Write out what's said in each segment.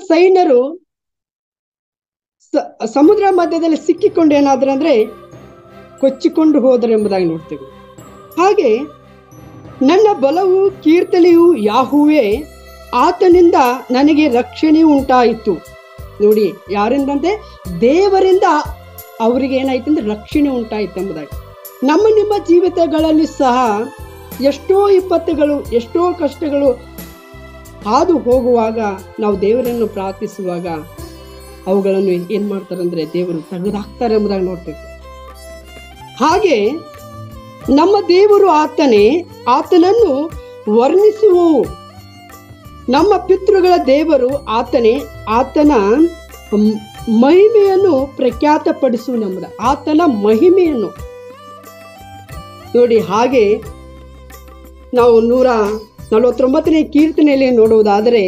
ಸೈನ್ಯರು ಸಮುದ್ರ ಮಧ್ಯದಲ್ಲಿ ಸಿಕ್ಕಿಕೊಂಡು ಏನಾದ್ರು ಅಂದ್ರೆ ಕೊಚ್ಚಿಕೊಂಡು ಹೋದರು ಎಂಬುದಾಗಿ ನೋಡ್ತೀವಿ. ಹಾಗೆ ನನ್ನ ಬಲವು ಕೀರ್ತನೆಯು ಯಾಹುವೇ, ಆತನಿಂದ ನನಗೆ ರಕ್ಷಣೆ ಉಂಟಾಯಿತು. ನೋಡಿ, ಯಾರಿಂದಂತೆ? ದೇವರಿಂದ ಅವರಿಗೆ ಏನಾಯ್ತು ಅಂದ್ರೆ ರಕ್ಷಣೆ ಉಂಟಾಯಿತು ಎಂಬುದಾಗಿ. ನಿಮ್ಮ ಜೀವಿತಗಳಲ್ಲಿ ಸಹ ಎಷ್ಟೋ ವಿಪತ್ತುಗಳು, ಎಷ್ಟೋ ಕಷ್ಟಗಳು ಹಾದು ಹೋಗುವಾಗ ನಾವು ದೇವರನ್ನು ಪ್ರಾರ್ಥಿಸುವಾಗ ಅವುಗಳನ್ನು ಏನ್ ಮಾಡ್ತಾರಂದ್ರೆ ದೇವರು ತೆಗೆದಾಕ್ತಾರೆ ಎಂಬುದಾಗಿ ನೋಡ್ತೇವೆ. ಹಾಗೆ ನಮ್ಮ ದೇವರು ಆತನೇ, ಆತನನ್ನು ವರ್ಣಿಸುವವು. ನಮ್ಮ ಪಿತೃಗಳ ದೇವರು ಆತನೇ, ಆತನ ಮಹಿಮೆಯನ್ನು ಪ್ರಖ್ಯಾತಪಡಿಸುವ ಆತನ ಮಹಿಮೆಯನ್ನು ನೋಡಿ. ಹಾಗೆ ನಾವು 149ನೇ ಕೀರ್ತನೆಯಲ್ಲಿ ನೋಡುವುದಾದರೆ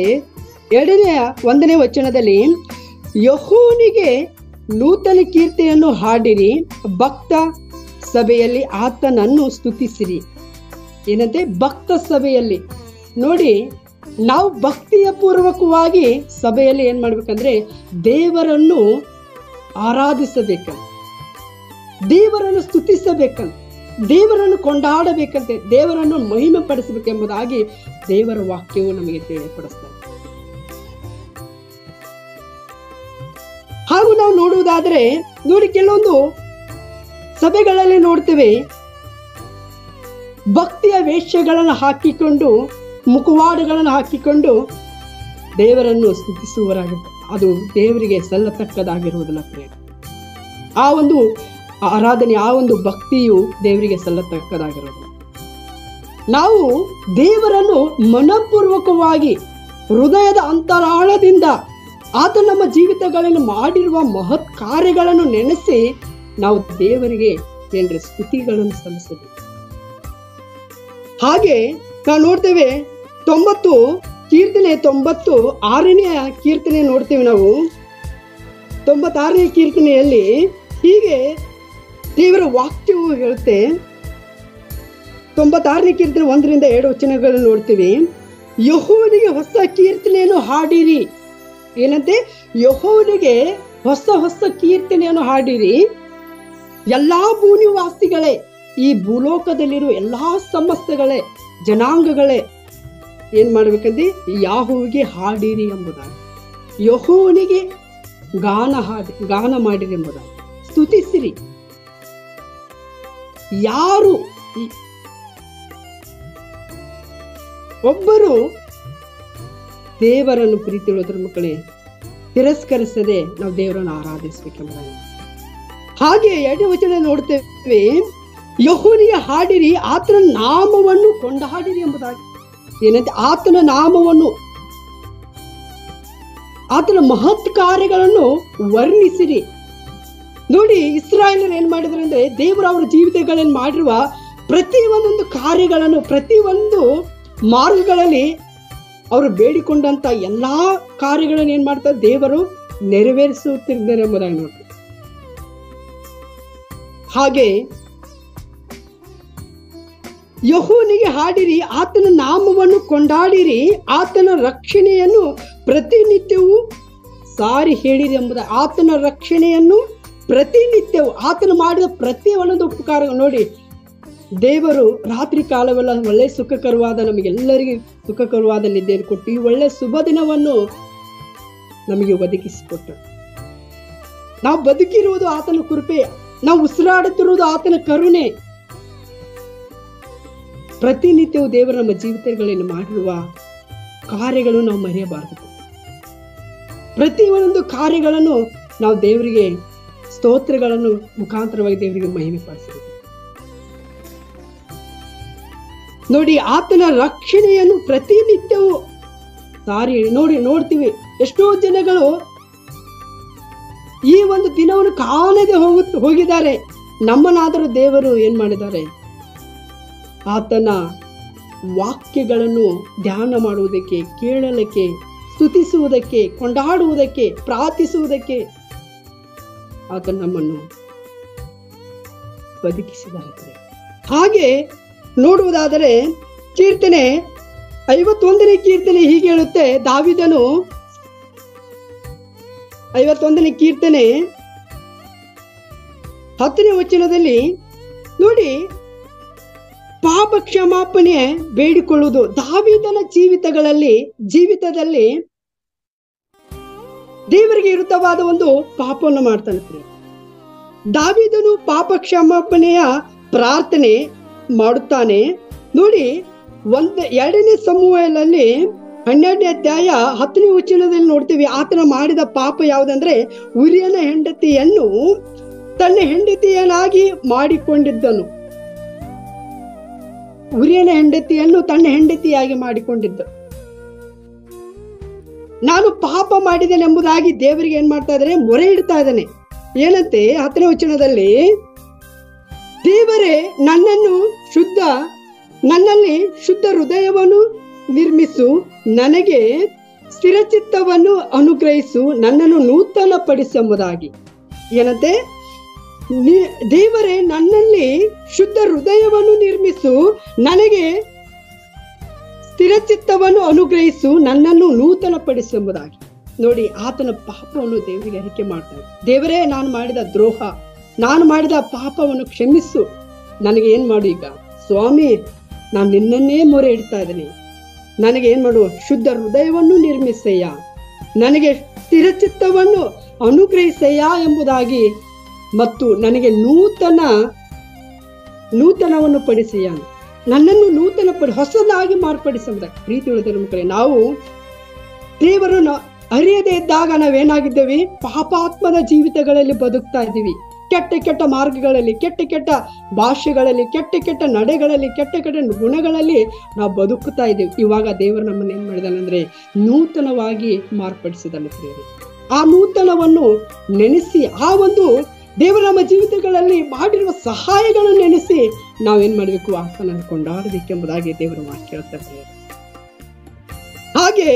1ನೇ ವಚನದಲ್ಲಿ, ಯೆಹೋವನಿಗೆ ನೂತನ ಕೀರ್ತಿಯನ್ನು ಹಾಡಿರಿ, ಭಕ್ತ ಸಭೆಯಲ್ಲಿ ಆತನನ್ನು ಸ್ತುತಿಸಿರಿ. ಏನಂತೆ? ಭಕ್ತ ಸಭೆಯಲ್ಲಿ. ನೋಡಿ, ನಾವು ಭಕ್ತಿಯ ಪೂರ್ವಕವಾಗಿ ಸಭೆಯಲ್ಲಿ ಏನ್ ಮಾಡ್ಬೇಕಂದ್ರೆ ದೇವರನ್ನು ಆರಾಧಿಸಬೇಕಂತ, ದೇವರನ್ನು ಸ್ತುತಿಸಬೇಕಂತ, ದೇವರನ್ನು ಕೊಂಡಾಡಬೇಕಂತೆ, ದೇವರನ್ನು ಮಹಿಮೆ ಪಡಿಸಬೇಕೆಂಬುದಾಗಿ ದೇವರ ವಾಕ್ಯವು ನಮಗೆ ತಿಳಿಯಪಡಿಸ್ತದೆ. ಹಾಗೂ ನಾವು ನೋಡುವುದಾದರೆ ನೋಡಿ, ಕೆಲವೊಂದು ಸಭೆಗಳಲ್ಲಿ ನೋಡ್ತೇವೆ ಭಕ್ತಿಯ ವೇಷಗಳನ್ನು ಹಾಕಿಕೊಂಡು, ಮುಖವಾಡಗಳನ್ನು ಹಾಕಿಕೊಂಡು ದೇವರನ್ನು ಸ್ತುತಿಸುವವರಾಗಿರ್ತಾರೆ. ಅದು ದೇವರಿಗೆ ಸಲ್ಲತಕ್ಕದಾಗಿರುವುದಿಲ್ಲ ಪ್ರೇಮ. ಆ ಒಂದು ಆರಾಧನೆ, ಆ ಒಂದು ಭಕ್ತಿಯು ದೇವರಿಗೆ ಸಲ್ಲತಕ್ಕದಾಗಿರೋದು. ನಾವು ದೇವರನ್ನು ಮನಪೂರ್ವಕವಾಗಿ ಹೃದಯದ ಅಂತರಾಳದಿಂದ ಆತ ನಮ್ಮ ಜೀವಿತಗಳಲ್ಲಿ ಮಾಡಿರುವ ಮಹತ್ ಕಾರ್ಯಗಳನ್ನು ನೆನೆಸಿ ನಾವು ದೇವರಿಗೆ ಏನ್ರಿ ಸ್ತುತಿಗಳನ್ನು ಸಲ್ಲಿಸಬೇಕು. ಹಾಗೆ ನಾವು ನೋಡ್ತೇವೆ 96ನೇ ಕೀರ್ತನೆ ನೋಡ್ತೇವೆ ನಾವು. 96ನೇ ಕೀರ್ತನೆಯಲ್ಲಿ ಹೀಗೆ ದೇವರ ವಾಕ್ಯವು ಹೇಳುತ್ತೆ. 96ನೇ ಕೀರ್ತನೆ 1ರಿಂದ 2 ವಚನಗಳನ್ನು ನೋಡ್ತೀವಿ. ಯೆಹೋವನಿಗೆ ಹೊಸ ಕೀರ್ತನೆಯನ್ನು ಹಾಡಿರಿ. ಏನಂತೆ? ಯೆಹೋವನಿಗೆ ಹೊಸ ಕೀರ್ತನೆಯನ್ನು ಹಾಡಿರಿ, ಎಲ್ಲಾ ಭೂನಿವಾಸಿಗಳೇ, ಈ ಭೂಲೋಕದಲ್ಲಿರುವ ಎಲ್ಲಾ ಸಮಸ್ತಗಳೇ, ಜನಾಂಗಗಳೇ ಏನ್ ಮಾಡ್ಬೇಕಂದ್ರೆ ಯಾಹುವಿಗೆ ಹಾಡಿರಿ ಎಂಬುದಾಗಿ, ಯೆಹೋವನಿಗೆ ಗಾನ ಮಾಡಿರಿ ಎಂಬುದಾಗಿ, ಸ್ತುತಿಸಿರಿ. ಯಾರು ಒಬ್ಬರು ದೇವರನ್ನು ಪ್ರೀತಿಯುಳ್ಳದ್ರ ಮಕ್ಕಳೇ ತಿರಸ್ಕರಿಸದೆ ನಾವು ದೇವರನ್ನು ಆರಾಧಿಸಬೇಕೆಂಬುದಾಗಿ. ಹಾಗೆ 2ನೇ ವಚನ ನೋಡ್ತೇವೆ, ಯೆಹೋವನಿಗೆ ಹಾಡಿರಿ, ಆತನ ನಾಮವನ್ನು ಕೊಂಡಾಡಿರಿ ಎಂಬುದಾಗಿ. ಏನಂತೆ? ಆತನ ನಾಮವನ್ನು, ಆತನ ಮಹತ್ ಕಾರ್ಯಗಳನ್ನು ವರ್ಣಿಸಿರಿ. ನೋಡಿ, ಇಸ್ರಾಯೇಲರು ಏನ್ ಮಾಡಿದ್ರು ಅಂದ್ರೆ ದೇವರು ಅವರ ಜೀವಿತಗಳಲ್ಲಿ ಮಾಡಿರುವ ಪ್ರತಿ ಒಂದೊಂದು ಕಾರ್ಯಗಳನ್ನು, ಪ್ರತಿ ಒಂದು ಮಾರ್ಗಗಳಲ್ಲಿ ಅವರು ಬೇಡಿಕೊಂಡಂತ ಎಲ್ಲಾ ಕಾರ್ಯಗಳನ್ನು ಏನ್ ಮಾಡ್ತಾರೆ ದೇವರು ನೆರವೇರಿಸುತ್ತಿದ್ದಾರೆ ಎಂಬುದಾಗಿ ನೋಡ್ತೀವಿ. ಹಾಗೆ ಯೆಹೋವನಿಗೆ ಹಾಡಿರಿ, ಆತನ ನಾಮವನ್ನು ಕೊಂಡಾಡಿರಿ, ಆತನ ರಕ್ಷಣೆಯನ್ನು ಪ್ರತಿನಿತ್ಯವೂ ಸಾರಿ ಹೇಳಿರಿ ಎಂಬುದ. ಆತನ ರಕ್ಷಣೆಯನ್ನು ಪ್ರತಿನಿತ್ಯವೂ, ಆತನ ಮಾಡಿದ ಪ್ರತಿ ಒಂದೊಂದು ಉಪಕಾರ. ನೋಡಿ, ದೇವರು ರಾತ್ರಿ ಕಾಲವೆಲ್ಲ ಒಳ್ಳೆ ಸುಖಕರವಾದ, ನಮಗೆಲ್ಲರಿಗೆ ಸುಖಕರವಾದ ನಿದ್ದೆಯನ್ನು ಕೊಟ್ಟು ಈ ಒಳ್ಳೆ ಶುಭ ದಿನವನ್ನು ನಮಗೆ ಒದಗಿಸಿಕೊಟ್ಟರು. ನಾವು ಬದುಕಿರುವುದು ಆತನ ಕೃಪೆ, ನಾವು ಉಸಿರಾಡುತ್ತಿರುವುದು ಆತನ ಕರುಣೆ. ಪ್ರತಿನಿತ್ಯವೂ ದೇವರು ನಮ್ಮ ಜೀವಿತಗಳಲ್ಲಿ ಮಾಡಿರುವ ಕಾರ್ಯಗಳು ನಾವು ಮರೆಯಬಾರದು. ಪ್ರತಿ ಒಂದೊಂದು ಕಾರ್ಯಗಳನ್ನು ನಾವು ದೇವರಿಗೆ ಸ್ತೋತ್ರಗಳನ್ನು ಮುಖಾಂತರವಾಗಿ ದೇವರಿಗೆ ಮಹಿಮೆ ಪಡಿಸಬೇಕು. ನೋಡಿ, ಆತನ ರಕ್ಷಣೆಯನ್ನು ಪ್ರತಿನಿತ್ಯವೂ ಸಾರಿ ನೋಡ್ತೀವಿ. ಎಷ್ಟೋ ಜನಗಳು ಈ ಒಂದು ದಿನವನ್ನು ಕಾಣದೆ ಹೋಗಿದ್ದಾರೆ. ನಮ್ಮನ್ನಾದರೂ ದೇವರು ಏನ್ ಮಾಡಿದ್ದಾರೆ? ಆತನ ವಾಕ್ಯಗಳನ್ನು ಧ್ಯಾನ ಮಾಡುವುದಕ್ಕೆ, ಕೇಳಲಿಕ್ಕೆ, ಸ್ತುತಿಸುವುದಕ್ಕೆ, ಕೊಂಡಾಡುವುದಕ್ಕೆ, ಪ್ರಾರ್ಥಿಸುವುದಕ್ಕೆ ಆತನ ನಮ್ಮನ್ನು ಬದುಕಿಸಿದ್ದಾರೆ. ಹಾಗೆ ನೋಡುವುದಾದರೆ ಕೀರ್ತನೆ 51ನೇ ಕೀರ್ತನೆ ಹೀಗೆ ಹೇಳುತ್ತೆ, ದಾವಿದನು 51ನೇ ಕೀರ್ತನೆ 10ನೇ ವಚನದಲ್ಲಿ ನೋಡಿ, ಪಾಪ ಕ್ಷಮಾಪಣೆ ಬೇಡಿಕೊಳ್ಳುವುದು. ದಾವೀದನ ಜೀವಿತದಲ್ಲಿ ದೇವರಿಗೆ ವಿರುದ್ಧವಾದ ಒಂದು ಪಾಪವನ್ನು ಮಾಡ್ತಾನೆ. ದಾವೀದನು ಪಾಪ ಕ್ಷಮಾಪಣೆಯ ಪ್ರಾರ್ಥನೆ ಮಾಡುತ್ತಾನೆ. ನೋಡಿ, 2ನೇ ಸಮುವೇಲಲ್ಲಿ 12ನೇ ಅಧ್ಯಾಯ 10ನೇ ವಚನದಲ್ಲಿ ನೋಡ್ತೀವಿ. ಆತನ ಮಾಡಿದ ಪಾಪ ಯಾವುದಂದ್ರೆ ಉರಿಯನ ಹೆಂಡತಿಯನ್ನು ತನ್ನ ಹೆಂಡತಿಯನ್ನಾಗಿ ಮಾಡಿಕೊಂಡಿದ್ದನು. ಉರಿಯನ ಹೆಂಡತಿಯನ್ನು ತನ್ನ ಹೆಂಡತಿಯಾಗಿ ಮಾಡಿಕೊಂಡಿದ್ದ. ನಾನು ಪಾಪ ಮಾಡಿದ್ದೇನೆ ಎಂಬುದಾಗಿ ದೇವರಿಗೆ ಏನ್ ಮಾಡ್ತಾ ಇದ್ದಾನೆ? ಮೊರೆ ಇಡ್ತಾ ಇದ್ದಾನೆ. ಏನಂತೆ 10ನೇ ವಚನದಲ್ಲಿ, ದೇವರೇ ನನ್ನಲ್ಲಿ ಶುದ್ಧ ಹೃದಯವನ್ನು ನಿರ್ಮಿಸು, ನನಗೆ ಸ್ಥಿರಚಿತ್ತವನ್ನು ಅನುಗ್ರಹಿಸು, ನನ್ನನ್ನು ನೂತನ ಪಡಿಸೆಂಬುದಾಗಿ. ಏನಂತೆ? ದೇವರೇ ನನ್ನಲ್ಲಿ ಶುದ್ಧ ಹೃದಯವನ್ನು ನಿರ್ಮಿಸು, ನನಗೆ ಸ್ಥಿರಚಿತ್ತವನ್ನು ಅನುಗ್ರಹಿಸು, ನನ್ನನ್ನು ನೂತನ ಪಡಿಸೆಂಬುದಾಗಿ. ನೋಡಿ, ಆತನ ಪಾಪವನ್ನು ದೇವರಿಗೆ ಅರಿಕೆ ಮಾಡ್ತಾನೆ. ದೇವರೇ, ನಾನು ಮಾಡಿದ ದ್ರೋಹ, ನಾನು ಮಾಡಿದ ಪಾಪವನ್ನು ಕ್ಷಮಿಸು, ನನಗೆ ಏನ್ ಮಾಡು ಈಗ ಸ್ವಾಮಿ, ನಾನು ನಿನ್ನನ್ನೇ ಮೊರೆ ಇಡ್ತಾ ಇದ್ದೀನಿ, ನನಗೆ ಏನ್ ಮಾಡು, ಶುದ್ಧ ಹೃದಯವನ್ನು ನಿರ್ಮಿಸಯ್ಯ, ನನಗೆ ಸ್ಥಿರಚಿತ್ತವನ್ನು ಅನುಗ್ರಹಿಸಯ್ಯ ಎಂಬುದಾಗಿ, ಮತ್ತು ನನಗೆ ನೂತನವನ್ನು ಪಡಿಸಯ್ಯ, ನನ್ನನ್ನು ಹೊಸದಾಗಿ ಮಾರ್ಪಡಿಸಬಹುದಾಗಿ. ಪ್ರೀತಿ ಉಳಿದ ಮಕ್ಕಳೇ, ನಾವು ದೇವರನ್ನು ಅರಿಯದೇ ಇದ್ದಾಗ ನಾವೇನಾಗಿದ್ದೇವೆ? ಪಾಪಾತ್ಮದ ಜೀವಿತಗಳಲ್ಲಿ ಬದುಕ್ತಾ ಇದ್ದೀವಿ. ಕೆಟ್ಟ ಮಾರ್ಗಗಳಲ್ಲಿ, ಕೆಟ್ಟ ಭಾಷೆಗಳಲ್ಲಿ, ಕೆಟ್ಟ ನಡೆಗಳಲ್ಲಿ, ಕೆಟ್ಟ ಗುಣಗಳಲ್ಲಿ ನಾವು ಬದುಕುತ್ತಾ ಇದ್ದೀವಿ. ಇವಾಗ ದೇವರು ನಮ್ಮನ್ನು ಏನ್ ಮಾಡಿದಾನಂದ್ರೆ ನೂತನವಾಗಿ ಮಾರ್ಪಡಿಸಿದಾನೆ. ಆ ನೂತನವನ್ನು ನೆನೆಸಿ, ಆ ಒಂದು ದೇವರು ನಮ್ಮ ಜೀವಿತಗಳಲ್ಲಿ ಮಾಡಿರುವ ಸಹಾಯಗಳನ್ನು ನೆನೆಸಿ ನಾವೇನ್ ಮಾಡ್ಬೇಕು? ಆತನನ್ನು ಕೊಂಡಾಡಬೇಕೆಂಬುದಾಗಿ ದೇವರು ವಾಕ್ಯ ಹೇಳ್ತಾರೆ. ಹಾಗೆ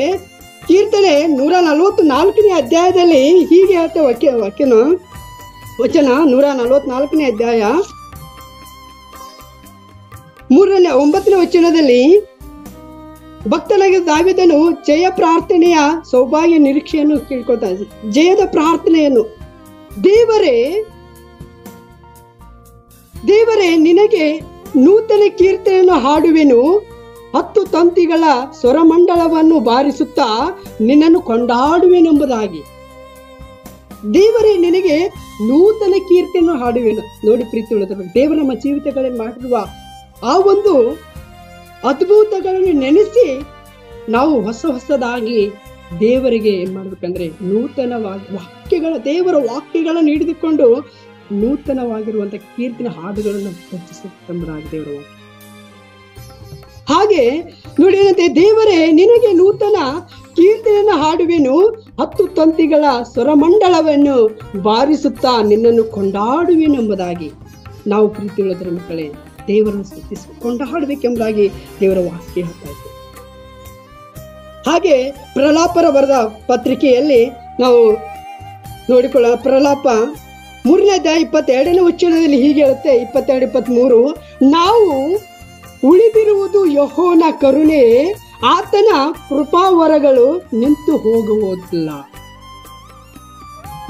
ಕೀರ್ತನೆ 144ನೇ ಅಧ್ಯಾಯದಲ್ಲಿ ಹೀಗೆ ಹೇಳ್ತೇವೆ. ವಚನ 144ನೇ ಅಧ್ಯಾಯ 9ನೇ ವಚನದಲ್ಲಿ, ಭಕ್ತನಾಗಿದ್ದ ದಾವೀದನು ಜಯ ಪ್ರಾರ್ಥನೆಯ ಸೌಭಾಗ್ಯ ನಿರೀಕ್ಷೆಯನ್ನು ಕೇಳ್ಕೊತಾನೆ. ಜಯದ ಪ್ರಾರ್ಥನೆಯನ್ನು, ದೇವರೇ ನಿನಗೆ ನೂತನ ಕೀರ್ತನೆಯನ್ನು ಹಾಡುವೆನು, 10 ತಂತಿಗಳ ಸ್ವರಮಂಡಲವನ್ನು ಬಾರಿಸುತ್ತಾ ನಿನ್ನನ್ನು ಕೊಂಡಾಡುವೆನೆಂಬುದಾಗಿ. ದೇವರೇ ನಿನಗೆ ನೂತನ ಕೀರ್ತನೆಯನ್ನು ಹಾಡುವೆನು. ನೋಡಿ ಪ್ರೀತಿ ಉಳಿದ ದೇವರು ನಮ್ಮ ಜೀವಿತಗಳಲ್ಲಿ ಮಾಡಿರುವ ಆ ಒಂದು ಅದ್ಭುತಗಳನ್ನು ನೆನೆಸಿ ನಾವು ಹೊಸದಾಗಿ ದೇವರಿಗೆ ಏನ್ ಮಾಡ್ಬೇಕಂದ್ರೆ ನೂತನವಾಗಿ ದೇವರ ವಾಕ್ಯಗಳನ್ನು ಹಿಡಿದುಕೊಂಡು ನೂತನವಾಗಿರುವಂತಹ ಕೀರ್ತನೆ ಹಾಡುಗಳನ್ನು ರಚಿಸುತ್ತೆಂಬುದಾಗಿ ದೇವರ ವಾಕ್ಯ. ಹಾಗೆ ನೋಡಿ, ಏನಂತೆ? ದೇವರೇ ನಿನಗೆ ನೂತನ ಕೀರ್ತನೆಯನ್ನು ಹಾಡುವೆನು, 10 ತಂತಿಗಳ ಸ್ವರಮಂಡಲವನ್ನು ಬಾರಿಸುತ್ತಾ ನಿನ್ನನ್ನು ಕೊಂಡಾಡುವೆನೆಂಬುದಾಗಿ. ನಾವು ಪ್ರೀತಿ ಉಳಿದ ಮಕ್ಕಳೇ ದೇವರನ್ನು ಸ್ತುತಿಸಿ ಕೊಂಡಾಡಬೇಕೆಂಬುದಾಗಿ ದೇವರ ವಾಕ್ಯ ಹೇಳ್ತಾ ಇದ್ದೇವೆ. ಹಾಗೆ ಪ್ರಲಾಪರ ಬರೆದ ಪತ್ರಿಕೆಯಲ್ಲಿ ನಾವು ನೋಡಿಕೊಳ್ಳೋಣ. ಪ್ರಲಾಪ 3ನೇ ಅಧ್ಯಾಯ 22ನೇ ವಚನದಲ್ಲಿ ಹೀಗೆ ಹೇಳುತ್ತೆ, 22-23, ನಾವು ಉಳಿದಿರುವುದು ಯೆಹೋವನ ಕರುಣೆ, ಆತನ ಕೃಪಾವರಗಳು ನಿಂತು ಹೋಗುವುದಿಲ್ಲ.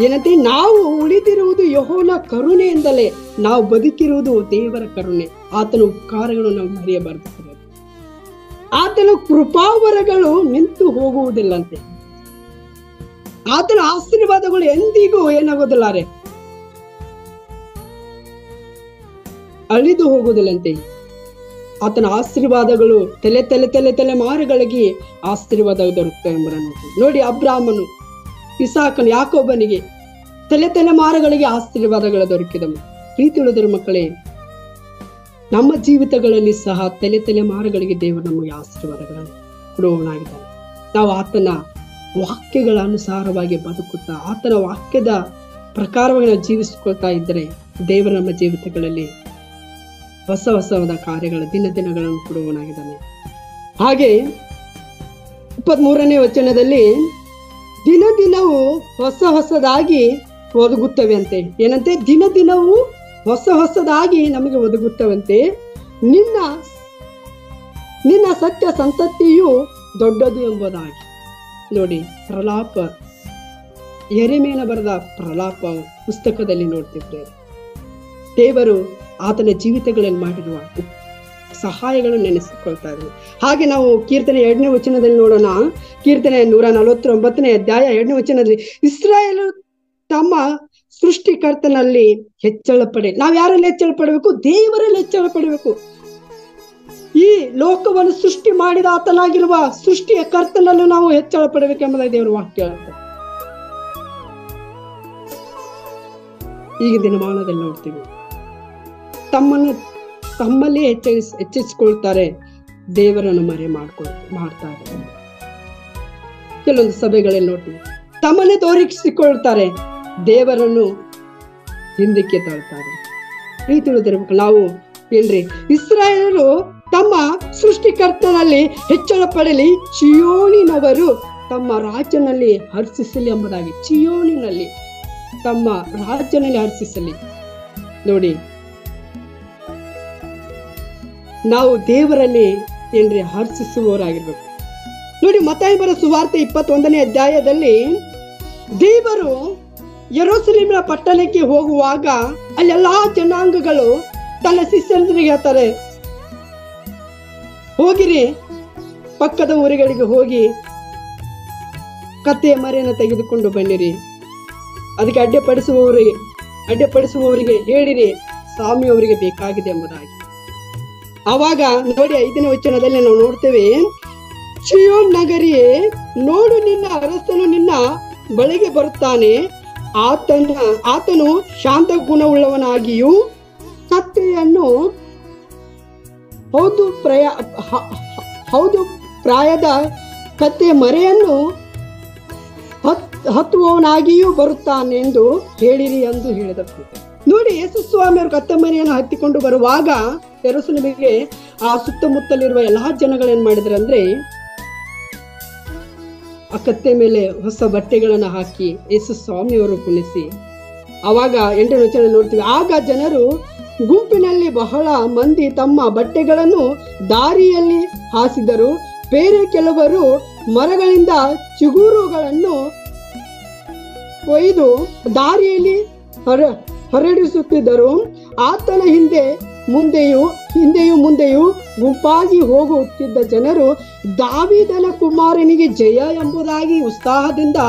ಏನಂತೆ? ನಾವು ಉಳಿದಿರುವುದು ಯೆಹೋವನ ಕರುಣೆಯಿಂದಲೇ. ನಾವು ಬದುಕಿರುವುದು ದೇವರ ಕರುಣೆ, ಆತನ ಉಪಕಾರಗಳು ನಾವು ಮರೆಯಬಾರದು. ಆತನ ಕೃಪಾವರಗಳು ನಿಂತು ಹೋಗುವುದಿಲ್ಲಂತೆ. ಆತನ ಆಶೀರ್ವಾದಗಳು ಎಂದಿಗೂ ಏನಾಗೋದಿಲ್ಲ ರೇ, ಅಳಿದು ಹೋಗುವುದಿಲ್ಲಂತೆ. ಆತನ ಆಶೀರ್ವಾದಗಳು ತಲೆಮಾರುಗಳಿಗೆ ಆಶೀರ್ವಾದ ದೊರಕುತ್ತೆ ಎಂಬುದನ್ನು ನೋಡಿ. ಅಬ್ರಾಹ್ಮನು, ಇಸಾಕನು, ಯಾಕೋಬನಿಗೆ ತಲೆಮಾರುಗಳಿಗೆ ಆಶೀರ್ವಾದಗಳು ದೊರಕಿದವು. ಪ್ರೀತಿ ಉಳಿದ ಮಕ್ಕಳೇ, ನಮ್ಮ ಜೀವಿತಗಳಲ್ಲಿ ಸಹ ತಲೆಮಾರುಗಳಿಗೆ ದೇವರು ನಮಗೆ ಆಶೀರ್ವಾದಗಳನ್ನು ಕೊಡುವವನಾಗಿದ್ದಾನೆ. ನಾವು ಆತನ ವಾಕ್ಯಗಳ ಅನುಸಾರವಾಗಿ ಬದುಕುತ್ತಾ ಆತನ ವಾಕ್ಯದ ಪ್ರಕಾರವಾಗಿ ನಾವು ಜೀವಿಸಿಕೊಳ್ತಾ ಇದ್ದರೆ ದೇವರು ನಮ್ಮ ಜೀವಿತಗಳಲ್ಲಿ ಹೊಸವಾದ ಕಾರ್ಯಗಳ ದಿನಗಳನ್ನು ಕೊಡುವವನಾಗಿದ್ದಾನೆ. ಹಾಗೆ 23ನೇ ವಚನದಲ್ಲಿ, ದಿನವೂ ಹೊಸದಾಗಿ ಒದಗುತ್ತವೆ ಅಂತೆ. ಏನಂತೆ? ದಿನವೂ ಹೊಸದಾಗಿ ನಮಗೆ ಒದಗುತ್ತವಂತೆ. ನಿನ್ನ ಸತ್ಯ ಸಂತತಿಯು ದೊಡ್ಡದು ಎಂಬುದಾಗಿ. ನೋಡಿ, ಪ್ರಲಾಪ ಯೆರೆಮೀಯನ ಬರೆದ ಪ್ರಲಾಪ ಪುಸ್ತಕದಲ್ಲಿ ನೋಡ್ತಿದ್ರೆ ದೇವರು ಆತನ ಜೀವಿತಗಳಲ್ಲಿ ಮಾಡಿರುವ ಸಹಾಯಗಳನ್ನು ನೆನೆಸಿಕೊಳ್ತಾ ಇದ್ರು. ಹಾಗೆ ನಾವು ಕೀರ್ತನೆ 2ನೇ ವಚನದಲ್ಲಿ ನೋಡೋಣ. ಕೀರ್ತನೆ 149ನೇ ಅಧ್ಯಾಯ 2ನೇ ವಚನದಲ್ಲಿ ಇಸ್ರಾಯೇಲು ತಮ್ಮ ಸೃಷ್ಟಿಕರ್ತನಲ್ಲಿ ಹೆಚ್ಚಳ ಪಡೆ. ನಾವ್ ಯಾರಲ್ಲಿ ಹೆಚ್ಚಳ ಪಡಬೇಕು? ದೇವರಲ್ಲಿ ಹೆಚ್ಚಳ ಪಡಬೇಕು. ಈ ಲೋಕವನ್ನು ಸೃಷ್ಟಿ ಮಾಡಿದ ಆತನಾಗಿರುವ ಸೃಷ್ಟಿಯ ಕರ್ತನಲ್ಲೂ ನಾವು ಹೆಚ್ಚಳ ಪಡಬೇಕೆಂಬುದಾಗಿ ದೇವರ ವಾಕ್ಯ ಹೇಳ್ತಾರೆ. ಈಗ ದಿನಮಾನದಲ್ಲಿ ನೋಡ್ತೀವಿ, ತಮ್ಮಲ್ಲಿ ಹೆಚ್ಚಿಸಿಕೊಳ್ತಾರೆ, ದೇವರನ್ನು ಮರೆ ಮಾಡ್ತಾರೆ. ಕೆಲವೊಂದು ಸಭೆಗಳಲ್ಲಿ ನೋಡ್ತೀವಿ, ತಮ್ಮನ್ನೇ ತೋರಿಸಿಕೊಳ್ತಾರೆ, ದೇವರನ್ನು ಹಿಂದಕ್ಕೆ ತಳ್ತಾರೆ. ಪ್ರೀತಿ ಉಳಿದಿರ್ಬೇಕು. ನಾವು ಏನ್ರಿ, ಇಸ್ರಾಯೇಲರು ತಮ್ಮ ಸೃಷ್ಟಿಕರ್ತನಲ್ಲಿ ಹೆಚ್ಚಳ ಪಡಲಿ, ಚಿಯೋನಿನವರು ತಮ್ಮ ರಾಜ್ಯನಲ್ಲಿ ಹರ್ಷಿಸಲಿ ಎಂಬುದಾಗಿ. ಚಿಯೋನಿನಲ್ಲಿ ತಮ್ಮ ರಾಜ್ಯನಲ್ಲಿ ಹರ್ಷಿಸಲಿ. ನೋಡಿ, ನಾವು ದೇವರಲ್ಲಿ ಏನ್ರಿ ಹರ್ಷಿಸುವವರಾಗಿರ್ಬೇಕು. ನೋಡಿ, ಮತ್ತಾಯ ಬರೆದ ಸುವಾರ್ತೆ 21ನೇ ಅಧ್ಯಾಯದಲ್ಲಿ ದೇವರು ಯೆರೂಸಲೇಮಿನ ಪಟ್ಟಣಕ್ಕೆ ಹೋಗುವಾಗ ಅಲ್ಲೆಲ್ಲಾ ಜನಾಂಗಗಳು ತನ್ನ ಶಿಷ್ಯರಿಗೆ ಹೇಳ್ತಾರೆ, ಹೋಗಿರಿ, ಪಕ್ಕದ ಊರುಗಳಿಗೆ ಹೋಗಿ ಕತ್ತೆಯ ಮರಿಯನ್ನು ತೆಗೆದುಕೊಂಡು ಬನ್ನಿರಿ, ಅದಕ್ಕೆ ಅಡ್ಡಿಪಡಿಸುವವರಿಗೆ ಹೇಳಿರಿ, ಸ್ವಾಮಿ ಅವರಿಗೆ ಬೇಕಾಗಿದೆ ಎಂಬುದಾಗಿ. ಆವಾಗ ನೋಡಿ 5ನೇ ವಚನದಲ್ಲಿ ನಾವು ನೋಡ್ತೇವೆ, ಚಿಯೋನ್ ನಗರಿಯೇ, ನೋಡು, ನಿನ್ನ ಅರಸನು ನಿನ್ನ ಬಳಿಗೆ ಬರುತ್ತಾನೆ, ಆತನು ಶಾಂತ ಗುಣವುಳ್ಳವನಾಗಿಯೂ ಕತ್ತೆಯನ್ನು ಪ್ರಾಯದ ಕತ್ತೆಯ ಮರೆಯನ್ನು ಹತ್ತುವವನಾಗಿಯೂ ಬರುತ್ತಾನೆಂದು ಹೇಳಿರಿ ಎಂದು ಹೇಳಿದರು. ನೋಡಿ, ಯೇಸು ಸ್ವಾಮಿ ಅವರು ಕತ್ತೆ ಮರಿಯನ್ನು ಹತ್ತಿಕೊಂಡು ಬರುವಾಗ ಯೆರೂಸಲೇಮಿಗೆ ಆ ಸುತ್ತಮುತ್ತಲಿರುವ ಎಲ್ಲಾ ಜನಗಳೇನ್ ಮಾಡಿದ್ರು ಅಂದ್ರೆ, ಆ ಕತ್ತೆ ಮೇಲೆ ಹೊಸ ಬಟ್ಟೆಗಳನ್ನ ಹಾಕಿ ಯೇಸು ಸ್ವಾಮಿಯವರು ಕುಣಿಸಿ. ಅವಾಗ 8ನೇ ವಚನ ನೋಡ್ತೀವಿ, ಆಗ ಜನರು ಗುಂಪಿನಲ್ಲಿ ಬಹಳ ಮಂದಿ ತಮ್ಮ ಬಟ್ಟೆಗಳನ್ನು ದಾರಿಯಲ್ಲಿ ಹಾಸಿದರು, ಬೇರೆ ಕೆಲವರು ಮರಗಳಿಂದ ಚಿಗುರುಗಳನ್ನು ಒಯ್ದು ದಾರಿಯಲ್ಲಿ ಹೊರಡಿಸುತ್ತಿದ್ದರು. ಆತನ ಹಿಂದೆಯೂ ಮುಂದೆಯೂ ಗುಂಪಾಗಿ ಹೋಗುತ್ತಿದ್ದ ಜನರು ದಾವೀದನ ಕುಮಾರನಿಗೆ ಜಯ ಎಂಬುದಾಗಿ ಉತ್ಸಾಹದಿಂದ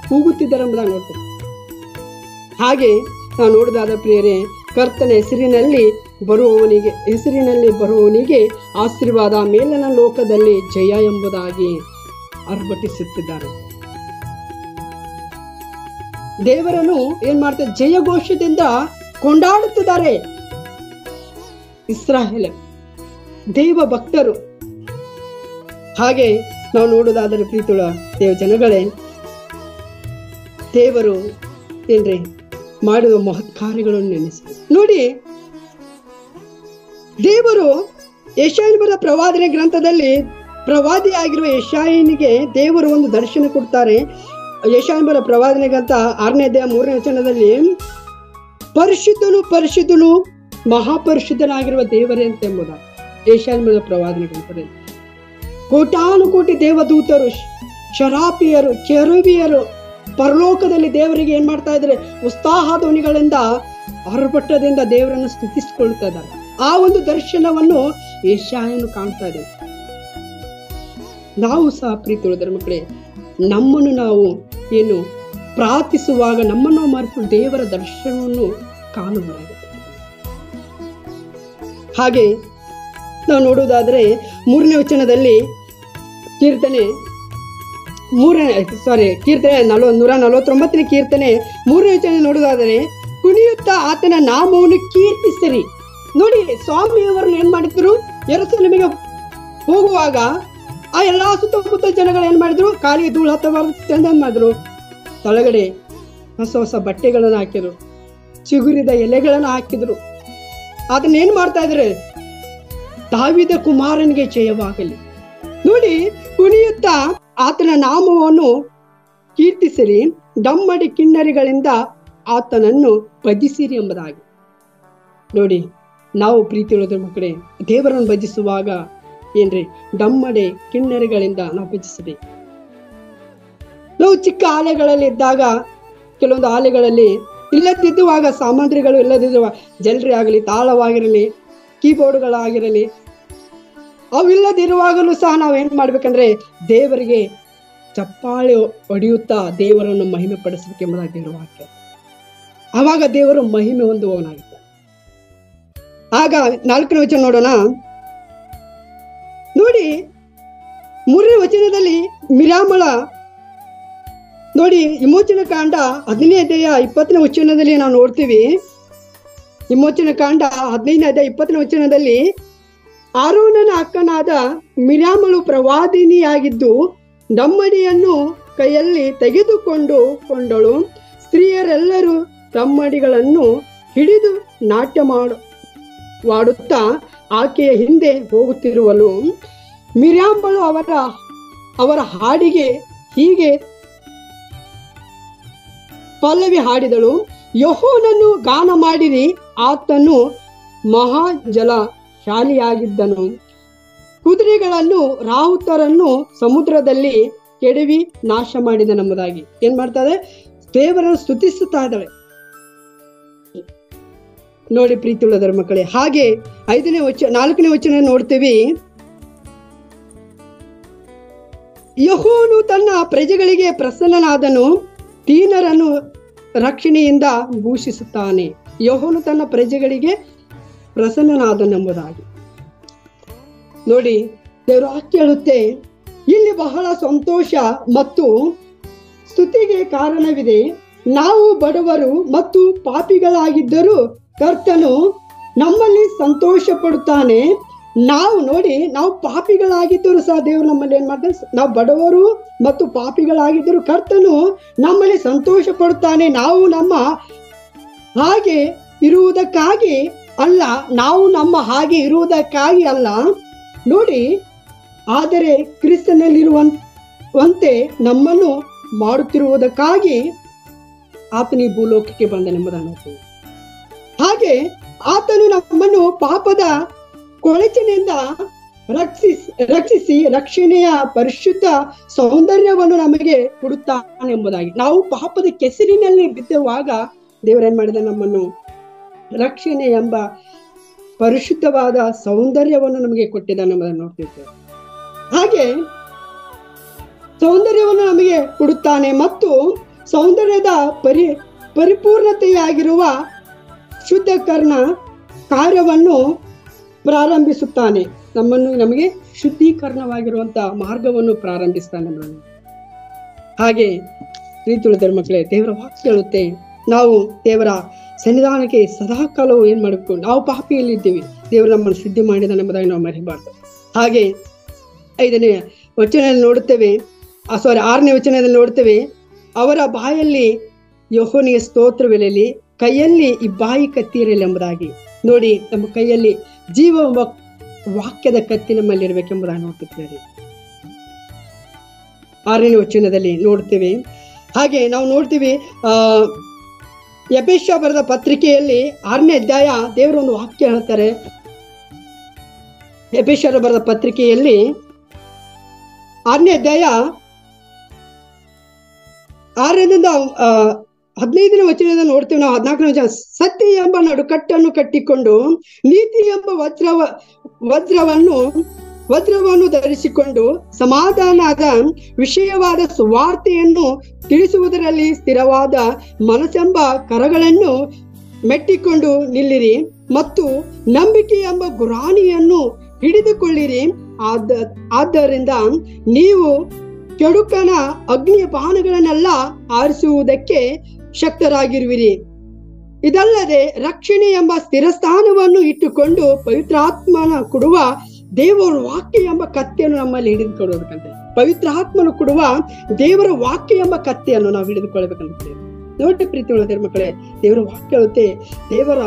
ಕೂಗುತ್ತಿದ್ದರೆಂಬುದಾಗಿ ನೋಡ್ತಾರೆ. ಹಾಗೆ ನಾವು ನೋಡಿದಾದ ಪ್ರಿಯರೇ, ಕರ್ತನ ಹೆಸರಿನಲ್ಲಿ ಬರುವವನಿಗೆ ಆಶೀರ್ವಾದ, ಮೇಲಿನ ಲೋಕದಲ್ಲಿ ಜಯ ಎಂಬುದಾಗಿ ಅರ್ಭಟಿಸುತ್ತಿದ್ದಾರೆ. ದೇವರನ್ನು ಏನ್ ಮಾಡ್ತಾರೆ? ಜಯಘೋಷದಿಂದ ಕೊಂಡಾಡುತ್ತಿದ್ದಾರೆ ಇಸ್ರಾಯೇಲ್ ದೇವ ಭಕ್ತರು. ಹಾಗೆ ನಾವು ನೋಡುವುದಾದರೆ ಪ್ರೀತಿಯುಳ್ಳ ದೇವ ಜನಗಳೇ, ದೇವರು ಏನ್ರಿ ಮಾಡುವ ಮಹತ್ ಕಾರ್ಯಗಳನ್ನು ನೆನೆಸಬೇಕು. ನೋಡಿ, ದೇವರು ಯೆಶಾಯನ ಪ್ರವಾದನೆ ಗ್ರಂಥದಲ್ಲಿ ಪ್ರವಾದಿಯಾಗಿರುವ ಯೆಶಾಯನಿಗೆ ದೇವರು ಒಂದು ದರ್ಶನ ಕೊಡ್ತಾರೆ. ಯೆಶಾಯನ ಪ್ರವಾದನೆ ಗ್ರಂಥ 6ನೇ ಅಧ್ಯಾಯ 3ನೇ ವಚನದಲ್ಲಿ, ಪರಿಶುದ್ಧನು ಮಹಾಪರಿಶುದ್ಧನಾಗಿರುವ ದೇವರೇ ಅಂತ ಎಂಬುದಾಗಿ ಯೆಶಾಯನ ಪ್ರವಾದನೆ ಗ್ರಂಥದಲ್ಲಿ ಕೋಟಾನುಕೋಟಿ ದೇವದೂತರು, ಶರಾಪಿಯರು, ಕೆರೂಬಿಯರು ಪರಲೋಕದಲ್ಲಿ ದೇವರಿಗೆ ಏನ್ ಮಾಡ್ತಾ ಇದ್ದಾರೆ? ಉತ್ಸಾಹ ಧ್ವನಿಗಳಿಂದ ಆರ್ಭಟದಿಂದ ದೇವರನ್ನು ಸ್ತುತಿಸಿಕೊಳ್ತಾ ಇದ್ದಾರೆ. ಆ ಒಂದು ದರ್ಶನವನ್ನು ಯೆಶಾಯನು ಕಾಣ್ತಾ ಇದೆ. ನಾವು ಸಹ ಪ್ರೀತಿ ಉಳಿದರ ಮಕ್ಕಳೇ, ನಮ್ಮನ್ನು ನಾವು ಏನು ಪ್ರಾರ್ಥಿಸುವಾಗ ನಮ್ಮನ್ನು ಮರೆತು ದೇವರ ದರ್ಶನವನ್ನು ಕಾಣುವರಾಗುತ್ತೆ. ಹಾಗೆ ನಾವು ನೋಡುವುದಾದ್ರೆ 3ನೇ ವಚನದಲ್ಲಿ ಕೀರ್ತನೆ 149ನೇ ಕೀರ್ತನೆ 3ನೇ ವಚನ ನೋಡುವುದಾದರೆ, ಕುಣಿಯುತ್ತಾ ಆತನ ನಾಮವನ್ನು ಕೀರ್ತಿಸಿರಿ. ನೋಡಿ, ಸ್ವಾಮಿಯವರನ್ನು ಏನ್ ಮಾಡಿದ್ರು? ಯೆರೂಸಲೇಮಿಗೆ ಹೋಗುವಾಗ ಆ ಎಲ್ಲಾ ಸುತ್ತಮುತ್ತ ಜನಗಳು ಏನ್ ಮಾಡಿದ್ರು? ಕಾಲಿಗೆ ಧೂಳು ಹತ್ತಬಾರ್ದು ಏನ್ ಮಾಡಿದ್ರು? ತಳಗಡೆ ಹೊಸ ಹೊಸ ಬಟ್ಟೆಗಳನ್ನು ಹಾಕಿದ್ರು, ಚಿಗುರಿದ ಎಲೆಗಳನ್ನು ಹಾಕಿದ್ರು. ಅದನ್ನ ಏನ್ ಮಾಡ್ತಾ ಇದ್ರೆ? ದಾವೀದ ಕುಮಾರನಿಗೆ ಜಯವಾಗಲಿ. ನೋಡಿ, ಕುಣಿಯುತ್ತಾ ಆತನ ನಾಮವನ್ನು ಕೀರ್ತಿಸಿರಿ, ಡಮ್ಮಡಿ ಕಿನ್ನರಿಗಳಿಂದ ಆತನನ್ನು ಭಜಿಸಿರಿ ಎಂಬುದಾಗಿ. ನೋಡಿ, ನಾವು ಪ್ರೀತಿ ಉಳಿದ ಮಕ್ಕಳೇ, ದೇವರನ್ನು ಭಜಿಸುವಾಗ ಏನ್ರಿ? ಡಮ್ಮಡೆ ಕಿನ್ನರಿಗಳಿಂದ ನಾವು ಭಜಿಸಬೇಕು. ನಾವು ಚಿಕ್ಕ ಆಲೆಗಳಲ್ಲಿ ಇದ್ದಾಗ ಕೆಲವೊಂದು ಆಲೆಗಳಲ್ಲಿ ಇಲ್ಲದಿದ್ದುವಾಗ ಸಾಮಗ್ರಿಗಳು ಇಲ್ಲದಿದ್ದುವಾಗ ಜಲ್ರಿ ಆಗಲಿ, ತಾಳವಾಗಿರಲಿ, ಕೀಬೋರ್ಡ್ಗಳಾಗಿರಲಿ, ಅವಿಲ್ಲದಿರುವಾಗಲೂ ಸಹ ನಾವೇನ್ ಮಾಡ್ಬೇಕಂದ್ರೆ ದೇವರಿಗೆ ಚಪ್ಪಾಳೆ ಹೊಡೆಯುತ್ತಾ ದೇವರನ್ನು ಮಹಿಮೆ ಪಡಿಸಬೇಕೆಂಬುದಾಗಿ ದೇವರ ವಾಕ್ಯ. ಆವಾಗ ದೇವರು ಮಹಿಮೆ ಹೊಂದುವವನಾಗಿದ್ದಾನೆ. ಆಗ 4ನೇ ವಚನ ನೋಡೋಣ. ನೋಡಿ 3ನೇ ವಚನದಲ್ಲಿ ಮಿರ್ಯಾಮಳ ನೋಡಿ, ವಿಮೋಚನ ಕಾಂಡ 15ನೇ ಅಧ್ಯಾಯ 20ನೇ ವಚನದಲ್ಲಿ ನಾವು ನೋಡ್ತೀವಿ. ವಿಮೋಚನ ಕಾಂಡ 15ನೇ ಅಧ್ಯಾಯ 20ನೇ ವಚನದಲ್ಲಿ ಆರೋನನ ಅಕ್ಕನಾದ ಮಿರ್ಯಾಮಳು ಪ್ರವಾದಿನಿಯಾಗಿದ್ದು ದಮ್ಮಡಿಯನ್ನು ಕೈಯಲ್ಲಿ ತೆಗೆದುಕೊಂಡಳು. ಸ್ತ್ರೀಯರೆಲ್ಲರೂ ತಮ್ಮಡಿಗಳನ್ನು ಹಿಡಿದು ನಾಟ್ಯ ಮಾಡುತ್ತಾ ಆಕೆಯ ಹಿಂದೆ ಹೋಗುತ್ತಿರುವಳು. ಮಿರ್ಯಾಮಳು ಅವರ ಹಾಡಿಗೆ ಹೀಗೆ ಪಲ್ಲವಿ ಹಾಡಿದಳು. ಯೆಹೋವನನ್ನು ಗಾನ ಮಾಡಿರಿ, ಆತನು ಮಹಾಜಲಶಾಲಿಯಾಗಿದ್ದನು. ಕುದುರೆಗಳನ್ನು ರಾಹುತರನ್ನು ಸಮುದ್ರದಲ್ಲಿ ಕೆಡವಿ ನಾಶ ಮಾಡಿದನೆಂಬುದಾಗಿ ಏನ್ ಮಾಡ್ತಾರೆ, ದೇವರನ್ನು ಸ್ತುತಿಸುತ್ತಾ ಇದ್ದಾಳೆ. ನೋಡಿ ಪ್ರೀತಿಯುಳ್ಳದರ ಮಕ್ಕಳೇ, ಹಾಗೆ 4ನೇ ವಚನ ನೋಡ್ತೀವಿ. ಯೆಹೋವನು ತನ್ನ ಪ್ರಜೆಗಳಿಗೆ ಪ್ರಸನ್ನನಾದನು, ದೀನರನ್ನು ರಕ್ಷಣೆಯಿಂದ ಭೂಷಿಸುತ್ತಾನೆ. ಯೆಹೋವನು ತನ್ನ ಪ್ರಜೆಗಳಿಗೆ ಪ್ರಸನ್ನನಾದನೆಂಬುದಾಗಿ ನೋಡಿ ದೇವರು ವಾಕ್ಯ ಹೇಳುತ್ತೆ. ಇಲ್ಲಿ ಬಹಳ ಸಂತೋಷ ಮತ್ತು ಸ್ತುತಿಗೆ ಕಾರಣವಿದೆ. ನಾವು ಬಡವರು ಮತ್ತು ಪಾಪಿಗಳಾಗಿದ್ದರೂ ಕರ್ತನು ನಮ್ಮಲ್ಲಿ ಸಂತೋಷ ಪಡುತ್ತಾನೆ. ನಾವು ಪಾಪಿಗಳಾಗಿದ್ದರೂ ಸಹ ದೇವರು ನಮ್ಮಲ್ಲಿ ಏನ್ ಮಾಡ್ತಾನೆ, ನಾವು ಬಡವರು ಮತ್ತು ಪಾಪಿಗಳಾಗಿದ್ದರೂ ಕರ್ತನು ನಮ್ಮಲ್ಲಿ ಸಂತೋಷ ಪಡುತ್ತಾನೆ. ನಾವು ನಮ್ಮ ಹಾಗೆ ಇರುವುದಕ್ಕಾಗಿ ಅಲ್ಲ ನೋಡಿ, ಆದರೆ ಕ್ರಿಸ್ತನಲ್ಲಿರುವಂತೆ ನಮ್ಮನ್ನು ಮಾಡುತ್ತಿರುವುದಕ್ಕಾಗಿ ಆತನ ಈ ಭೂಲೋಕಕ್ಕೆ ಬಂದನೆಂಬುದನ್ನು ನೋಡ್ತೀವಿ. ಹಾಗೆ ಆತನು ನಮ್ಮನ್ನು ಪಾಪದ ಕೊಳಚಿನಿಂದ ರಕ್ಷಿಸಿ ರಕ್ಷಣೆಯ ಪರಿಶುದ್ಧ ಸೌಂದರ್ಯವನ್ನು ನಮಗೆ ಕೊಡುತ್ತಾನೆ ಎಂಬುದಾಗಿ. ನಾವು ಪಾಪದ ಕೆಸರಿನಲ್ಲಿ ಬಿದ್ದುವಾಗ ದೇವರೇನ್ ಮಾಡಿದ, ನಮ್ಮನ್ನು ರಕ್ಷಣೆ ಎಂಬ ಪರಿಶುದ್ಧವಾದ ಸೌಂದರ್ಯವನ್ನು ನಮಗೆ ಕೊಟ್ಟಿದ್ದಾನೆ ಎಂಬುದನ್ನು ನೋಡ್ತಿದ್ದೇವೆ. ಹಾಗೆ ಸೌಂದರ್ಯವನ್ನು ನಮಗೆ ಕೊಡುತ್ತಾನೆ ಮತ್ತು ಸೌಂದರ್ಯದ ಪರಿಪೂರ್ಣತೆಯಾಗಿರುವ ಶುದ್ಧೀಕರಣ ಕಾರ್ಯವನ್ನು ಪ್ರಾರಂಭಿಸುತ್ತಾನೆ. ನಮಗೆ ಶುದ್ಧೀಕರಣವಾಗಿರುವಂತಹ ಮಾರ್ಗವನ್ನು ಪ್ರಾರಂಭಿಸ್ತಾನೆ. ಹಾಗೆ ಪ್ರೀತಿಯುಳ್ಳದರ ಮಕ್ಕಳೇ, ದೇವರ ವಾಕ್ಯ ಹೇಳುತ್ತೆ, ನಾವು ದೇವರ ಸನ್ನಿಧಾನಕ್ಕೆ ಸದಾಕಾಲವು ಏನ್ ಮಾಡಬೇಕು, ನಾವು ಪಾಪಿಯಲ್ಲಿ ಇದ್ದೀವಿ, ದೇವರು ನಮ್ಮನ್ನು ಶುದ್ಧಿ ಮಾಡಿದಾನೆ ಎಂಬುದಾಗಿ ನಾವು ಮರಿಬಾರ್ದು. ಹಾಗೆ 5ನೇ ವಚನದಲ್ಲಿ ನೋಡುತ್ತೇವೆ, 6ನೇ ವಚನದಲ್ಲಿ ನೋಡ್ತೇವೆ, ಅವರ ಬಾಯಲ್ಲಿ ಯೆಹೋವನಿಗೆ ಸ್ತೋತ್ರವಿರಲಿ, ಕೈಯಲ್ಲಿ ಈ ಬಾಯಿ ಕತ್ತಿರಲಿ ಎಂಬುದಾಗಿ. ನೋಡಿ, ನಮ್ಮ ಕೈಯಲ್ಲಿ ಜೀವ ವಾಕ್ಯದ ಕತ್ತಿ ನಮ್ಮಲ್ಲಿ ಇರಬೇಕೆಂಬುದಾಗಿ ನೋಡ್ತಿದ್ದೇವೆ. 6ನೇ ವಚನದಲ್ಲಿ ನೋಡ್ತೇವೆ. ಹಾಗೆ ನಾವು ನೋಡ್ತೀವಿ, ಎಫೆಸ ಬರೆದ ಪತ್ರಿಕೆಯಲ್ಲಿ 6ನೇ ಅಧ್ಯಾಯ ದೇವರು ಒಂದು ವಾಕ್ಯ ಹೇಳ್ತಾರೆ. ಎಫೆಸರ ಬರೆದ ಪತ್ರಿಕೆಯಲ್ಲಿ 6ನೇ ಅಧ್ಯಾಯ 6ರಿಂದ 15ನೇ ವಚನದಿಂದ ನೋಡ್ತೀವಿ ನಾವು. 14ನೇ ವಚನ, ಸತ್ಯ ಎಂಬ ನಡುಕಟ್ಟನ್ನು ಕಟ್ಟಿಕೊಂಡು ನೀತಿ ಎಂಬ ವಜ್ರವನ್ನು ಧರಿಸಿಕೊಂಡು ಸಮಾಧಾನದ ವಿಷಯವಾದ ಸುವಾರ್ತೆಯನ್ನು ತಿಳಿಸುವುದರಲ್ಲಿ ಸ್ಥಿರವಾದ ಮನಸ್ಸೆಂಬ ಕರಗಳನ್ನು ಮೆಟ್ಟಿಕೊಂಡು ನಿಲ್ಲಿರಿ ಮತ್ತು ನಂಬಿಕೆ ಎಂಬ ಗುರಾಣಿಯನ್ನು ಹಿಡಿದುಕೊಳ್ಳಿರಿ. ಆದ್ದರಿಂದ ನೀವು ಕೆಡುಕನ ಅಗ್ನಿಯ ಬಾಣಗಳನ್ನೆಲ್ಲ ಆರಿಸುವುದಕ್ಕೆ ಶಕ್ತರಾಗಿರುವಿರಿ. ಇದಲ್ಲದೆ ರಕ್ಷಣೆ ಎಂಬ ಸ್ಥಿರಸ್ಥಾನವನ್ನು ಇಟ್ಟುಕೊಂಡು ಪವಿತ್ರಾತ್ಮನ ಕೊಡುವ ದೇವರ ವಾಕ್ಯ ಎಂಬ ಕತ್ತೆಯನ್ನು ನಮ್ಮಲ್ಲಿ ಹಿಡಿದುಕೊಳ್ಳಬೇಕಂತೆ. ಪವಿತ್ರಾತ್ಮನು ಕೊಡುವ ದೇವರ ವಾಕ್ಯ ಎಂಬ ಕತ್ತೆಯನ್ನು ನಾವು ಹಿಡಿದುಕೊಳ್ಬೇಕಂತೆ. ನೋಡಿ ಪ್ರೀತಿಯುಳ್ಳದರ ಮಕ್ಕಳೇ, ದೇವರ ವಾಕ್ಯ ಹೇಳುತ್ತೆ, ದೇವರ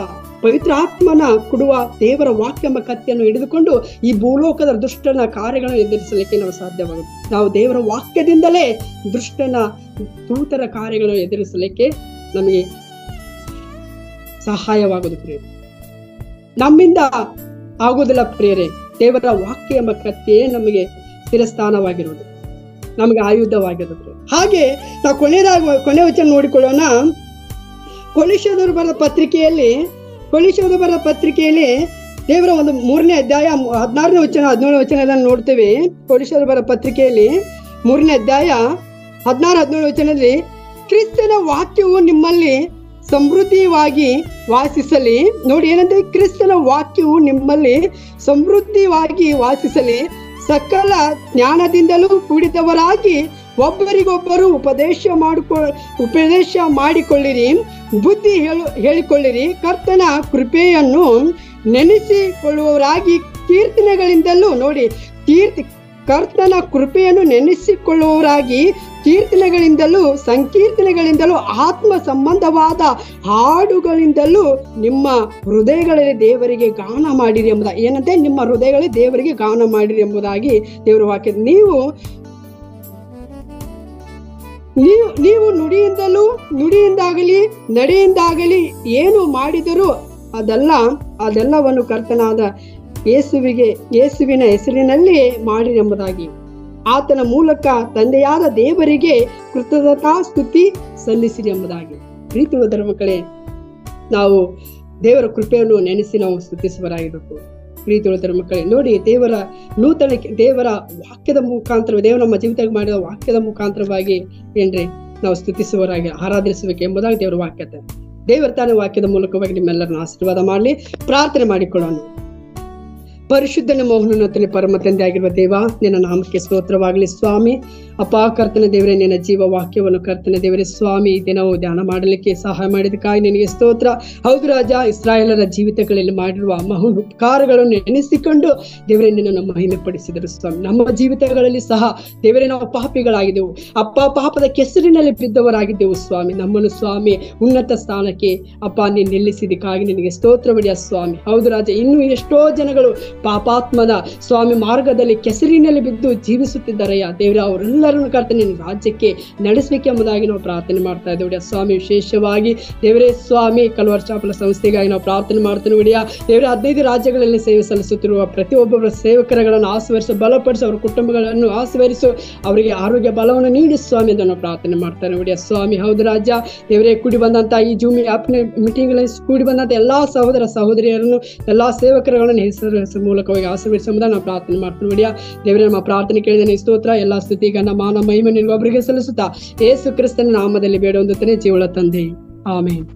ಪವಿತ್ರಾತ್ಮನ ಕೊಡುವ ದೇವರ ವಾಕ್ಯ ಎಂಬ ಕತ್ತೆಯನ್ನು ಹಿಡಿದುಕೊಂಡು ಈ ಭೂಲೋಕದ ದುಷ್ಟನ ಕಾರ್ಯಗಳನ್ನು ಎದುರಿಸಲಿಕ್ಕೆ ನಾವು ಸಾಧ್ಯವಾಗುತ್ತೆ. ನಾವು ದೇವರ ವಾಕ್ಯದಿಂದಲೇ ದುಷ್ಟನ ದೂತರ ಕಾರ್ಯಗಳನ್ನು ಎದುರಿಸಲಿಕ್ಕೆ ನಮಗೆ ಸಹಾಯವಾಗುವುದು ಪ್ರಿಯರೇ. ನಮ್ಮಿಂದ ಆಗುವುದಿಲ್ಲ ಪ್ರಿಯರೇ, ದೇವರ ವಾಕ್ಯ ಎಂಬ ಕತ್ತೆಯೇ ನಮಗೆ ಸ್ಥಿರಸ್ಥಾನವಾಗಿರುವುದು. ನಮಗೆ ಆಯುಧವಾಗಿರುತ್ತೆ. ಹಾಗೆ ನಾವು ಕೊನೆ ವಚನ ನೋಡಿಕೊಳ್ಳೋಣ. ಕೊಲೊಸ್ಸೆದವರು ಬರೆದ ಪತ್ರಿಕೆಯಲ್ಲಿ ದೇವರ ಒಂದು 3ನೇ ಅಧ್ಯಾಯ 16ನೇ ವಚನ 17ನೇ ವಚನದಲ್ಲಿ ನೋಡ್ತೇವೆ. ಕೊಲೊಸ್ಸೆದವರು ಬರೆದ ಪತ್ರಿಕೆಯಲ್ಲಿ 3ನೇ ಅಧ್ಯಾಯ 16-17 ವಚನದಲ್ಲಿ, ಕ್ರಿಸ್ತನ ವಾಕ್ಯವು ನಿಮ್ಮಲ್ಲಿ ಸಮೃದ್ಧಿಯಾಗಿ ವಾಸಿಸಲಿ. ನೋಡಿ ಏನಂದ್ರೆ, ಕ್ರಿಸ್ತನ ವಾಕ್ಯವು ನಿಮ್ಮಲ್ಲಿ ಸಮೃದ್ಧಿಯಾಗಿ ವಾಸಿಸಲಿ, ಸಕಲ ಜ್ಞಾನದಿಂದಲೂ ಕೂಡಿದವರಾಗಿ ಒಬ್ಬರಿಗೊಬ್ಬರು ಉಪದೇಶ ಮಾಡಿಕೊಳ್ಳಿರಿ, ಬುದ್ಧಿ ಹೇಳಿಕೊಳ್ಳಿರಿ, ಕರ್ತನ ಕೃಪೆಯನ್ನು ನೆನೆಸಿಕೊಳ್ಳುವವರಾಗಿ ಕೀರ್ತನೆಗಳಿಂದಲೂ, ನೋಡಿ ಕರ್ತನ ಕೃಪೆಯನ್ನು ನೆನೆಸಿಕೊಳ್ಳುವವರಾಗಿ ಕೀರ್ತನೆಗಳಿಂದಲೂ ಸಂಕೀರ್ತನೆಗಳಿಂದಲೂ ಆತ್ಮ ಸಂಬಂಧವಾದ ಹಾಡುಗಳಿಂದಲೂ ನಿಮ್ಮ ಹೃದಯಗಳಲ್ಲಿ ದೇವರಿಗೆ ಗಾನ ಮಾಡಿರಿ ಎಂಬುದಾಗಿ. ಏನಂತೆ, ನಿಮ್ಮ ಹೃದಯಗಳಲ್ಲಿ ದೇವರಿಗೆ ಗಾನ ಮಾಡಿರಿ ಎಂಬುದಾಗಿ ದೇವರ ವಾಕ್ಯ. ನೀವು ನುಡಿಯಿಂದಾಗಲಿ ನಡೆಯಿಂದಾಗಲಿ ಏನು ಮಾಡಿದರೂ ಅದೆಲ್ಲವನ್ನು ಕರ್ತನಾದ ಯೇಸುವಿನ ಹೆಸರಿನಲ್ಲಿ ಮಾಡಿರಿ ಎಂಬುದಾಗಿ. ಆತನ ಮೂಲಕ ತಂದೆಯಾದ ದೇವರಿಗೆ ಕೃತಜ್ಞತಾ ಸ್ತುತಿ ಸಲ್ಲಿಸಿರಿ ಎಂಬುದಾಗಿ. ಪ್ರೀತಿಯುಳ್ಳ ಮಕ್ಕಳೇ, ನಾವು ದೇವರ ಕೃಪೆಯನ್ನು ನೆನೆಸಿ ನಾವು ಸ್ತುತಿಸುವರಾಗಿರಬೇಕು. ಪ್ರೀತಿಯುಳ್ಳ ಮಕ್ಕಳೇ, ನೋಡಿ ದೇವರ ವಾಕ್ಯದ ಮುಖಾಂತರ, ದೇವರು ನಮ್ಮ ಜೀವಿತಕ್ಕೆ ಮಾಡಿದ ವಾಕ್ಯದ ಮುಖಾಂತರವಾಗಿ ಏನ್ರಿ ನಾವು ಸ್ತುತಿಸುವರಾಗಿ ಆರಾಧಿಸಬೇಕು ಎಂಬುದಾಗಿ ದೇವರ ವಾಕ್ಯತೆ. ದೇವರ ತಾನೇ ವಾಕ್ಯದ ಮೂಲಕವಾಗಿ ನಿಮ್ಮೆಲ್ಲರನ್ನ ಆಶೀರ್ವಾದ ಮಾಡಲಿ. ಪ್ರಾರ್ಥನೆ ಮಾಡಿಕೊಳ್ಳೋಣ. ಪರಿಶುದ್ಧನ ಮೋಹನತನೇ ಪರಮ ತಂದೆ ಆಗಿರುವ ದೇವ, ನಿನ್ನ ನಾಮಕ್ಕೆ ಸ್ತೋತ್ರವಾಗಲಿ ಸ್ವಾಮಿ. ಅಪ್ಪ ಕರ್ತನ ದೇವರೇ, ನಿನ್ನ ಜೀವ ವಾಕ್ಯವನ್ನು ಕರ್ತನ ದೇವರೇ ಸ್ವಾಮಿ ದಿನವೂ ಧ್ಯಾನ ಮಾಡಲಿಕ್ಕೆ ಸಹಾಯ ಮಾಡಿದಕ್ಕಾಗಿ ನಿನಗೆ ಸ್ತೋತ್ರ. ಹೌದು ರಾಜ, ಇಸ್ರಾಯೇಲರ ಜೀವಿತಗಳಲ್ಲಿ ಮಾಡಿರುವ ಮಹಾನ್ ಉಪಕಾರಗಳನ್ನು ಎನಿಸಿಕೊಂಡು ದೇವರೇ ನಿನ್ನನ್ನು ಮಹಿಮೆ ಪಡಿಸಿದರು ಸ್ವಾಮಿ. ನಮ್ಮ ಜೀವಿತಗಳಲ್ಲಿ ಸಹ ದೇವರೇ ನಾವು ಪಾಪಿಗಳಾಗಿದ್ದೆವು ಅಪ್ಪ, ಪಾಪದ ಕೆಸರಿನಲ್ಲಿ ಬಿದ್ದವರಾಗಿದ್ದೆವು ಸ್ವಾಮಿ. ನಮ್ಮನ್ನು ಸ್ವಾಮಿ ಉನ್ನತ ಸ್ಥಾನಕ್ಕೆ ಅಪ್ಪ ನೀನು ನಿಲ್ಲಿಸಿದಕ್ಕಾಗಿ ನಿನಗೆ ಸ್ತೋತ್ರವಡಿಯ ಸ್ವಾಮಿ. ಹೌದು ರಾಜ, ಇನ್ನೂ ಎಷ್ಟೋ ಜನಗಳು ಪಾಪಾತ್ಮದ ಸ್ವಾಮಿ ಮಾರ್ಗದಲ್ಲಿ ಕೆಸರಿನಲ್ಲಿ ಬಿದ್ದು ಜೀವಿಸುತ್ತಿದ್ದಾರಯ್ಯ ದೇವರ. ಅವರೆಲ್ಲರನ್ನು ಕರ್ತನೆ ನಿನ್ನ ರಾಜ್ಯಕ್ಕೆ ನಡೆಸಬೇಕೆಂಬುದಾಗಿ ನಾವು ಪ್ರಾರ್ಥನೆ ಮಾಡ್ತಾ ಇದ್ದೇವೆ ಸ್ವಾಮಿ. ವಿಶೇಷವಾಗಿ ದೇವರೇ ಸ್ವಾಮಿ ಕಲ್ವಾರಿ ಚಾಪಲ ಸಂಸ್ಥೆಗಾಗಿ ನಾವು ಪ್ರಾರ್ಥನೆ ಮಾಡ್ತೇವೆ ಒಡೆಯ ದೇವರೇ. 15 ರಾಜ್ಯಗಳಲ್ಲಿ ಸೇವೆ ಸಲ್ಲಿಸುತ್ತಿರುವ ಪ್ರತಿಯೊಬ್ಬೊಬ್ಬರ ಸೇವಕರುಗಳನ್ನು ಆಶೀರ್ವದಿಸು, ಬಲಪಡಿಸು, ಅವರ ಕುಟುಂಬಗಳನ್ನು ಆಶೀರ್ವದಿಸು, ಅವರಿಗೆ ಆರೋಗ್ಯ ಬಲವನ್ನು ನೀಡಿ ಸ್ವಾಮಿ ಅಂತ ನಾವು ಪ್ರಾರ್ಥನೆ ಮಾಡ್ತಾನೆ ಒಡೆಯ ಸ್ವಾಮಿ. ಹೌದು ರಾಜ ದೇವರೇ, ಕೂಡಿ ಬಂದಂತ ಈ ಜೂಮ್ ಆಪ್ ಮೀಟಿಂಗ್ಗಳಲ್ಲಿ ಕೂಡಿ ಬಂದಂತ ಎಲ್ಲಾ ಸಹೋದರ ಸಹೋದರಿಯರನ್ನು ಎಲ್ಲಾ ಸೇವಕರುಗಳನ್ನು ಹೆಸರು ಮೂಲಕವಾಗಿ ಆಶೀರ್ವದಿಸುವುದನ್ನು ನಾವು ಪ್ರಾರ್ಥನೆ ಮಾಡ್ತೀವಿ ಒಡೆಯ ದೇವರೇ. ನಮ್ಮ ಪ್ರಾರ್ಥನೆ ಕೇಳಿದ ಸ್ತೋತ್ರ, ಎಲ್ಲಾ ಸ್ತುತಿ ಗಣ ಮಾನ ಮಹಿಮೆ ನಿನಗೊಬ್ಬರಿಗೆ ಸಲ್ಲಿಸುತ್ತಾ ಯೇಸು ಕ್ರಿಸ್ತನ ನಾಮದಲ್ಲಿ ಬೇಡುವಂತೆ ಜೀವಳ ತಂದೆ, ಆಮೇನ್.